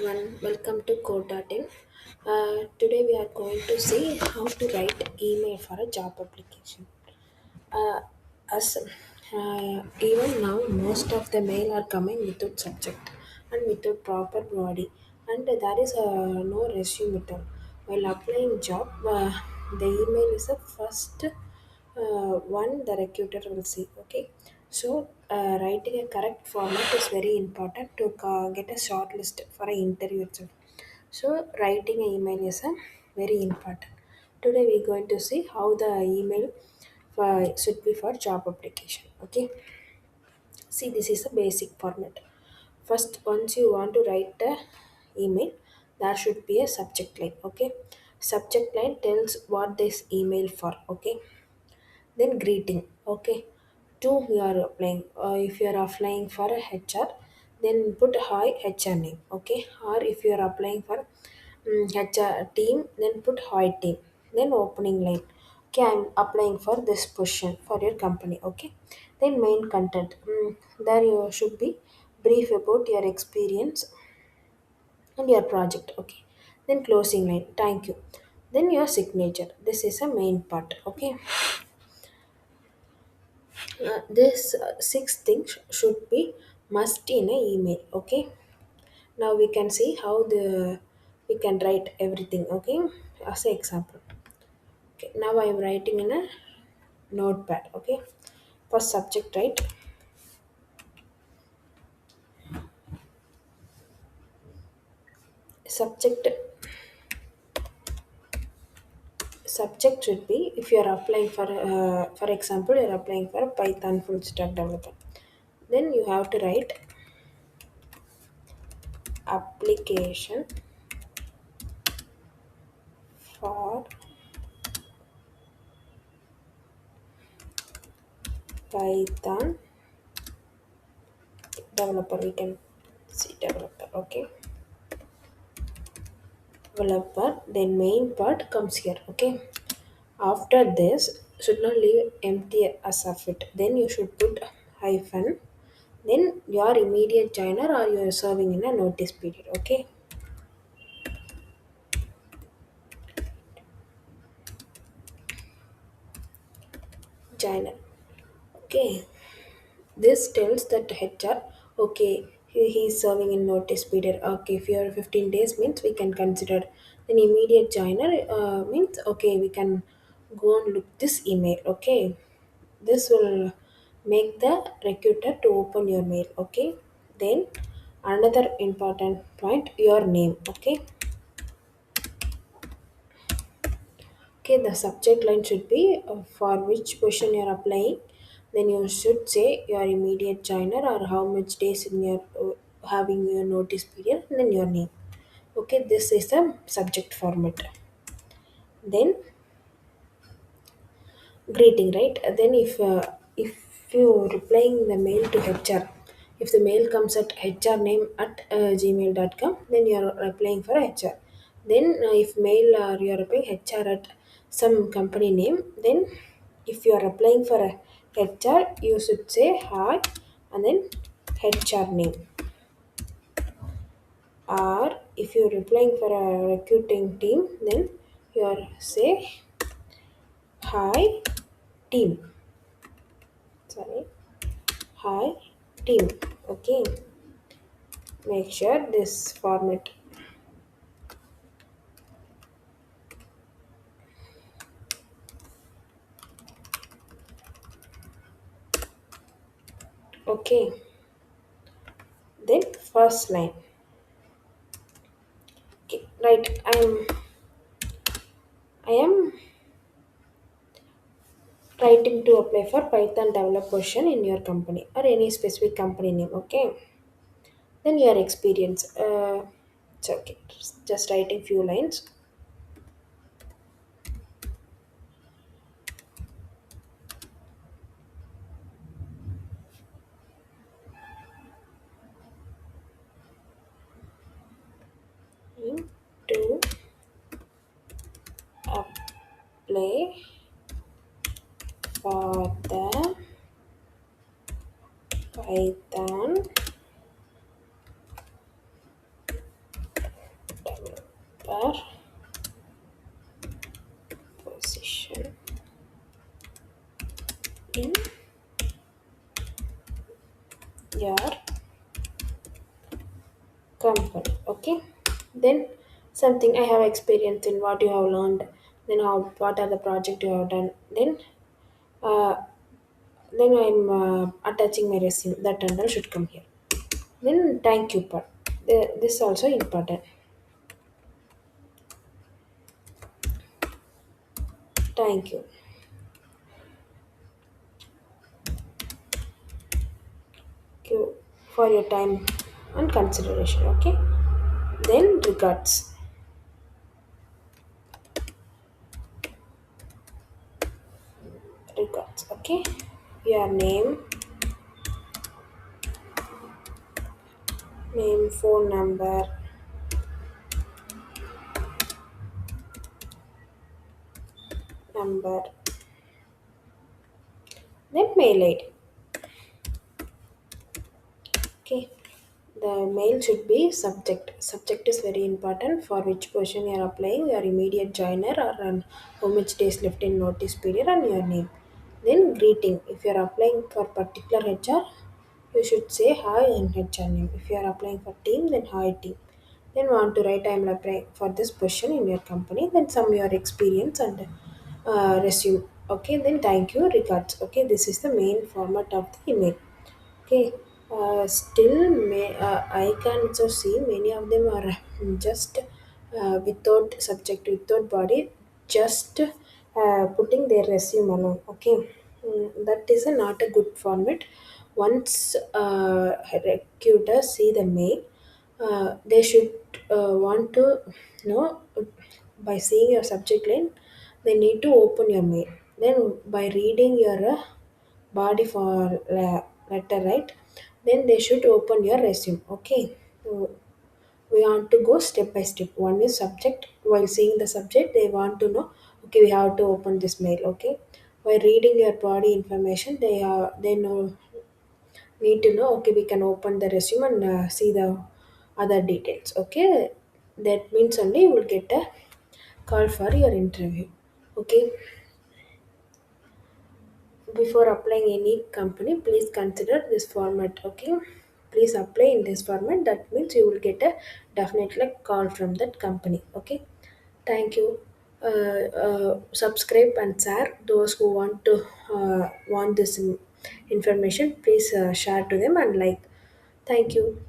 everyone, welcome to CODE.IN. Today we are going to see how to write email for a job application. Uh, as Even now, most of the mail are coming without subject and without proper body, and there is no resume at all. While applying job, the email is the first one the recruiter will see. Okay, so writing a correct format is very important to get a short list for an interview itself. So writing an email is very important. Today we're going to see how the email should be for job application. Okay, see, this is a basic format. First, once you want to write the email, there should be a subject line. Okay, subject line tells what this email for. Okay, then greeting. Okay, to you are applying. If you are applying for a HR, then put hi HR name. Okay, or if you are applying for HR team, then put hi team. Then opening line. Okay, I'm applying for this position for your company. Okay, then main content. There you should be brief about your experience and your project. Okay, then closing line. Thank you. Then your signature. This is a main part. Okay, this six things should be must in a email. Okay, now we can see how the we can write everything. Okay, as an example. Okay, now I am writing in a notepad. Okay, first subject, right? Subject subject should be, if you are applying for example, you are applying for a Python full stack developer, then you have to write application for Python developer. We can see developer. Okay, developer, then main part comes here. Okay, after this should not leave empty as of it, then you should put hyphen, then your immediate joiner or you are serving in a notice period. Okay, joiner. Okay, this tells that HR, okay, he is serving in notice period. Okay, if you are 15 days means we can consider. Then immediate joiner means okay, we can go and look this email. Okay, this will make the recruiter to open your mail. Okay, then another important point, your name. Okay, okay, the subject line should be for which position you are applying. Then you should say your immediate joiner or how much days in your having your notice period, and then your name. Okay, this is the subject format. Then greeting, right? Then if you replying the mail to HR, if the mail comes at HR name at gmail.com, then you are applying for HR. Then if mail you are applying HR at some company name, then if you are applying for a HR, you should say hi and then HR name. Or if you are applying for a recruiting team, then you are say hi team. Sorry, hi team. Okay, make sure this format. Okay, then first line. Okay, right, I am writing to apply for Python developer position in your company or any specific company name. Okay, then your experience. It's okay, just writing few lines. To apply for the Python your position in your company. Okay, then something I have experience in what you have learned, then how what are the project you have done, uh, then I'm attaching my resume. That under should come here. Then thank you part. This also important. Thank you for your time and consideration. Okay. Then regards. Okay. Your name, phone number, then mail ID. Okay. The mail should be subject. Subject is very important for which position you are applying, your immediate joiner or how much days left in notice period and your name. Then greeting. If you are applying for particular HR, you should say hi and HR name. If you are applying for team, then hi team. Then want to write I am applying for this position in your company. Then some your experience and resume. Okay. Then thank you regards. Okay. This is the main format of the email. Okay, I can also see many of them are just without subject, without body, just putting their resume alone. Okay, that is not a good format. Once recruiters see the mail, they should want to know by seeing your subject line, they need to open your mail. Then by reading your body for letter, right? Then they should open your resume. Okay. So we want to go step by step. One is subject. While seeing the subject, they want to know. Okay, we have to open this mail. Okay. By reading your body information, they know need to know. Okay, we can open the resume and see the other details. Okay, that means only you will get a call for your interview. Okay, before applying any company, please consider this format. Okay, please apply in this format. That means you will get a definitely call from that company. Okay, thank you. Subscribe and share those who want this information. Please share to them and like. Thank you.